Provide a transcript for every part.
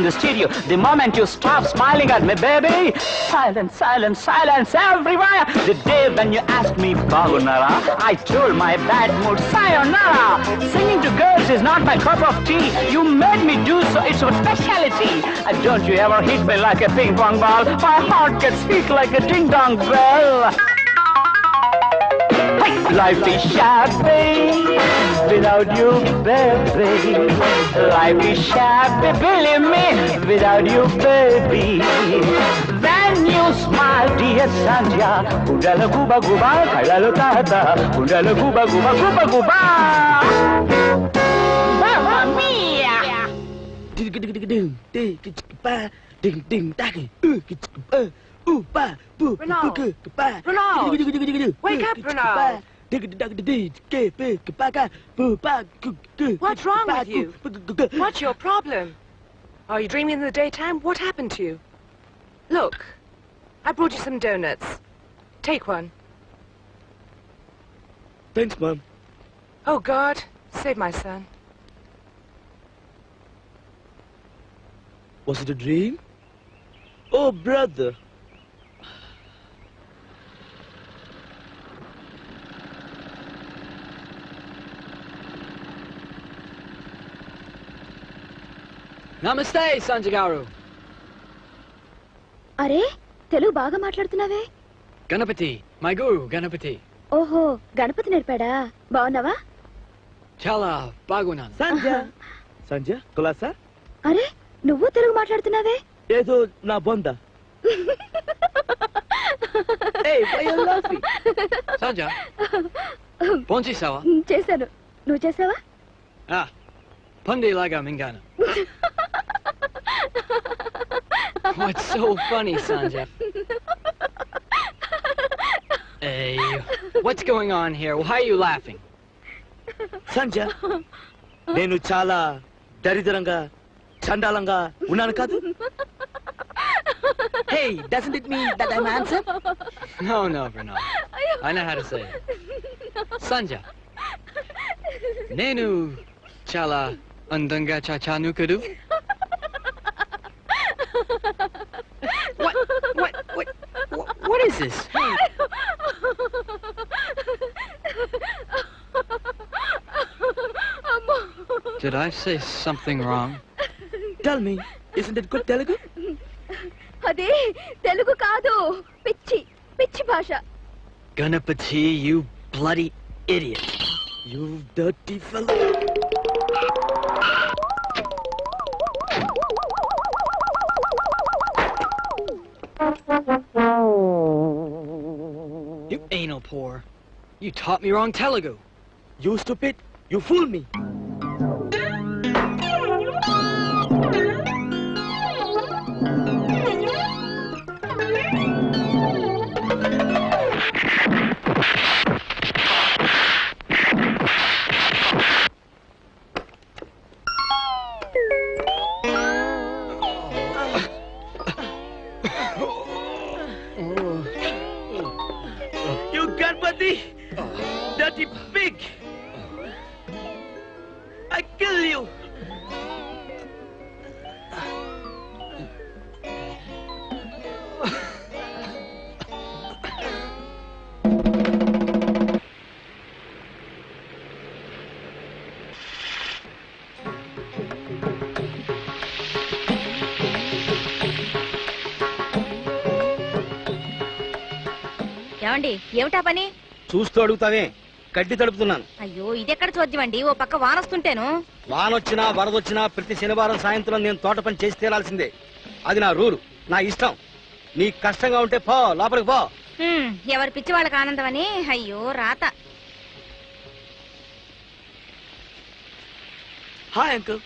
the stereo. The moment you stop smiling at me, baby, silence, silence, silence everywhere. The day when you asked me, Bagunara, I told my bad mood, sayonara. Singing to girls is not my cup of tea. You made me do so, it's your speciality. Don't you ever hit me like a ping pong ball. My heart gets hit like a ding dong bell. Life is shabby without you, baby. Life is shabby, believe me, without you, baby. When you smile, dear Sandhya, undala guba guba, kalalu tata, undala guba guba guba guba. Mamma mia! Ding ding ding ding ding ding ding ding. Ronald! Ronald! Wake up, Ronald! What's wrong with you? What's your problem? Are you dreaming in the daytime? What happened to you? Look, I brought you some donuts. Take one. Thanks, Mom. Oh, God, save my son. Was it a dream? Oh, brother. నమస్తే సంజయ్ గారు. అరే తెలుగు బాగా మాట్లాడుతున్నావే. Ganapati my గురు గణపతి. ఓహో గణపతి నేర్పాడా? బాగున్నావా? చాలా బాగున్నాను. సంజయ్ సంజయ్ కులాసా. అరే నువ్వు తెలుగు మాట్లాడుతున్నావే. ఏదో నా బొంద. Hey, why are you laughing? Sanjay phone చేసావా? చేశాను. నువ్వు చేసావా? పందిలాగా మింగాను. What's so funny, Sanjay? Hey, what's going on here? Why are you laughing? Sanjay నేను చాలా దరిద్రంగా చండాలంగా ఉన్నాను కాదు. Hey, doesn't it mean that I'm handsome? No, Bernard. I know how to say it. Sanjay, నేను చాలా అందంగా చాచాను కదూ. What is this? Did I say something wrong? Tell me, isn't it good Telugu? అదే తెలుగు కాదు, పిచ్చి పిచ్చి భాష. Ganapati, you bloody idiot. You dirty fellow. You anal poor. You taught me wrong Telugu. You stupid. You fooled me. You Ganpati! Dirty pig! I kill you! ఏమండి ఏమిటా పని? చూస్తూ అడుగుతావే, గడ్డి తడుపుతున్నాను. అయ్యో ఇదెక్కడ చూద్దామండి, ఓ పక్క వానొస్తుంటేను. వానొచ్చినా వరదొచ్చినా ప్రతి శనివారం సాయంత్రం నేను తోట పని చేసి తీరాల్సిందే. అది నా రూలు, నా ఇష్టం. నీకు కష్టంగా ఉంటే పో, లోపలికి పో. ఎవరి పిచ్చి వాళ్ళకి ఆనందం అని. అయ్యో రాత. Hi uncle.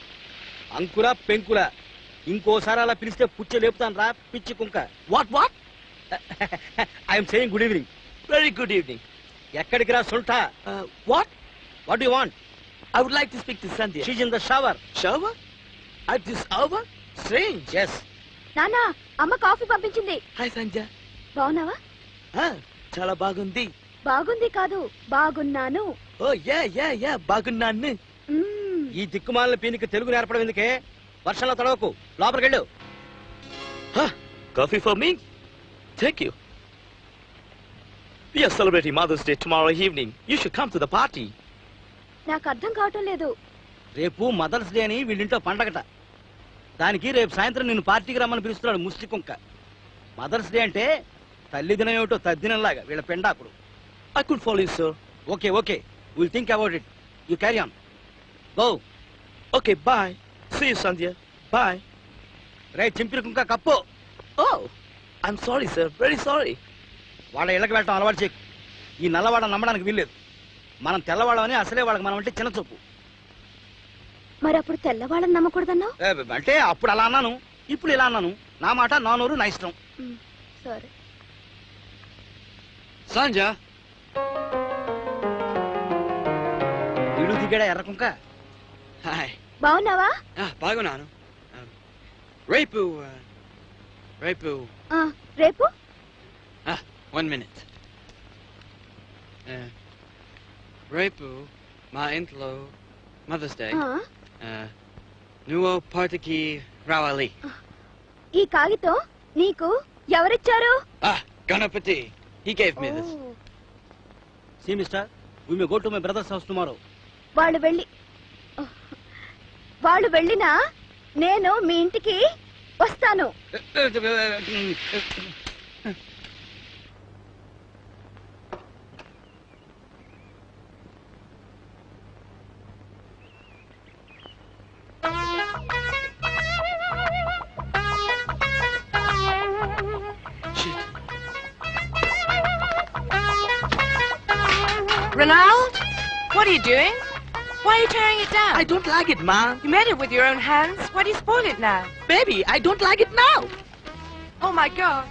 అంకురా పెంకురా, ఇంకోసారి అలా పిలిస్తే పుచ్చ లేపుతాను రా పిచ్చి కుంక. What what? I'm saying good evening. Very good evening. ఎక్కడికి రా సుల్టా? What what do you want? I would like to speak to Sandhya. She is in the shower. Shower? At this hour? Strange. yes. నానా అమ్మ coffee పంపించింది. Hi Sandhya. బాగున్నావా? చాలా బాగుంది. బాగుంది కాదు, బాగున్నాను. ఓ యా యా యా బాగున్నాను. ఈ దిక్కుమాలిన పీనికి తెలుగు నేర్పడం ఎందుకే? వర్షంలో తడవకు, లోపలికి వెళ్ళు. Coffee for me? Thank you. We are celebrating Mother's Day tomorrow evening. You should come to the party. నాకు అర్థం కావటం లేదు. రేపు మదర్స్ డే అని వీళ్ళింట్లో పండగట. దానికి రేపు సాయంత్రం నిన్ను పార్టీకి రమ్మని పిలుస్తున్నాడు ముష్టి కుంక. మదర్స్ డే అంటే తల్లి దినం ఏమిటో తద్దినంలాగా వీళ్ళ పెండాకుడు. I could follow you, sir. Okay okay, will think about it. You carry on. Go. Okay, bye. See you, Sandhya. Bye. రే చింపిరి కుంక కప్పు. Oh, I'm sorry, sir. Very sorry. వాళ్ళ ఇళ్ళకి వెళ్ళటం అలవాటు చేయకు. ఈ నల్లవాడ నమ్మడానికి వీల్లేదు. మనం తెల్లవాడమని అసలే వాళ్ళకి మనం అంటే చిన్న చూపు. మరి అప్పుడు తెల్లవాళ్ళని నమ్మకూడదన్నావు? అంటే అప్పుడు అలా అన్నాను, ఇప్పుడు ఇలా అన్నాను. నా మాట నా నోరు నా ఇష్టం. సరే. Sanja. వీడు దిగాడా ఎర్రకుంక. Hi. బాగున్నావా? బాగున్నాను. రేపు రేపు 1 minute. రేపు మా ఇంట్లో మదర్స్ డే. నువ్వు పార్టీకి రావాలి. ఈ కాగితం నీకు ఎవరిచ్చారు? Ganapati. He gave me this. See, mister, we may go to my brother's house tomorrow. వాళ్ళు వెళ్ళినా నేను మీ ఇంటికి వస్తాను. Ronald, what are you doing? Why are you tearing it down? I don't like it, ma. You made it with your own hands. Why do you spoil it now? Baby, I don't like it now. Oh my God!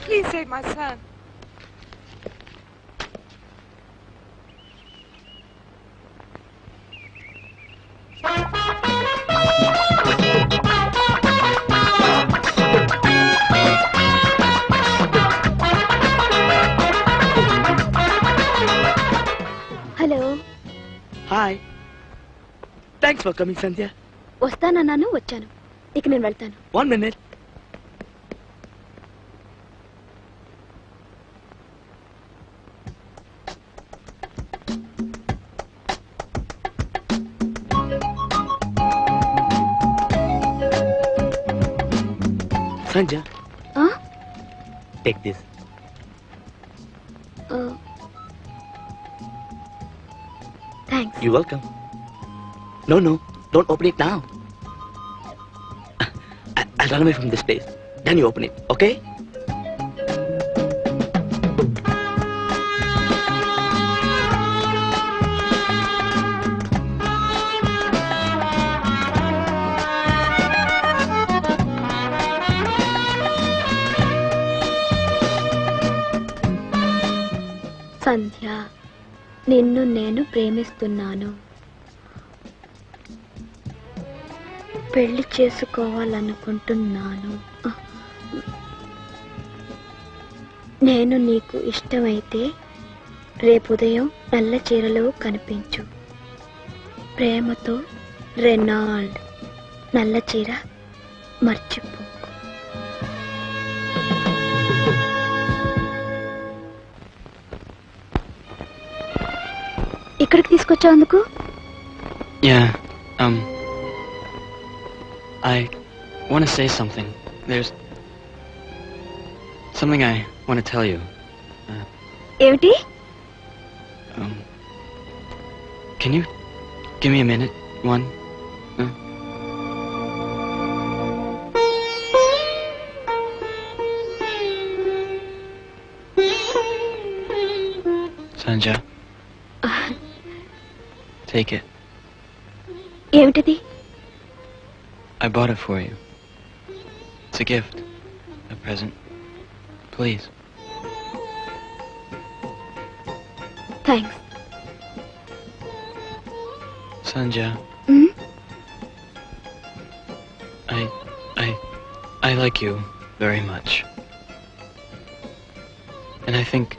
Please save my son. Hello. Hi. Thanks for coming, Sandhya. వస్తానన్నాను, వచ్చాను. ఇక నేను వెళ్తాను. 1 minute. Sandhya, take this. Thanks. You're welcome. No, don't open it now. I'll run away from this place. Then you open it, okay? సంధ్య, నిన్ను నేను ప్రేమిస్తున్నాను. పెళ్లి చేసుకోవాలనుకుంటున్నాను. నేను నీకు ఇష్టమైతే రేపు ఉదయం నల్ల చీరలో కనిపించు. ప్రేమతో రెనాల్డ్. నల్ల చీర మర్చిపో. ఇక్కడికి తీసుకొచ్చావు? Yeah, I want to say something. There's something I want to tell you. ఏమిటి? Can you give me a minute? One? Sanja. Take it. ఏమిటిది? I bought it for you. It's a gift. A present. Please. Thanks. Sanja. I like you very much. And I think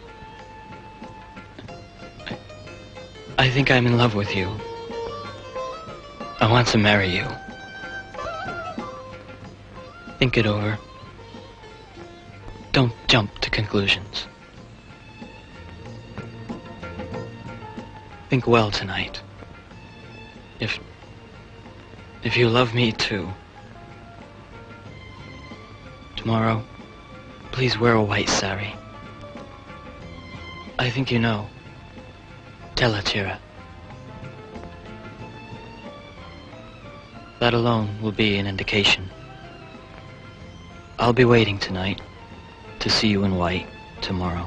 I'm in love with you. I want to marry you. Think it over. Don't jump to conclusions. Think well tonight. If you love me too, tomorrow, please wear a white sari. I think you know. Tela Tira. That alone will be an indication. I'll be waiting tonight to see you in white tomorrow.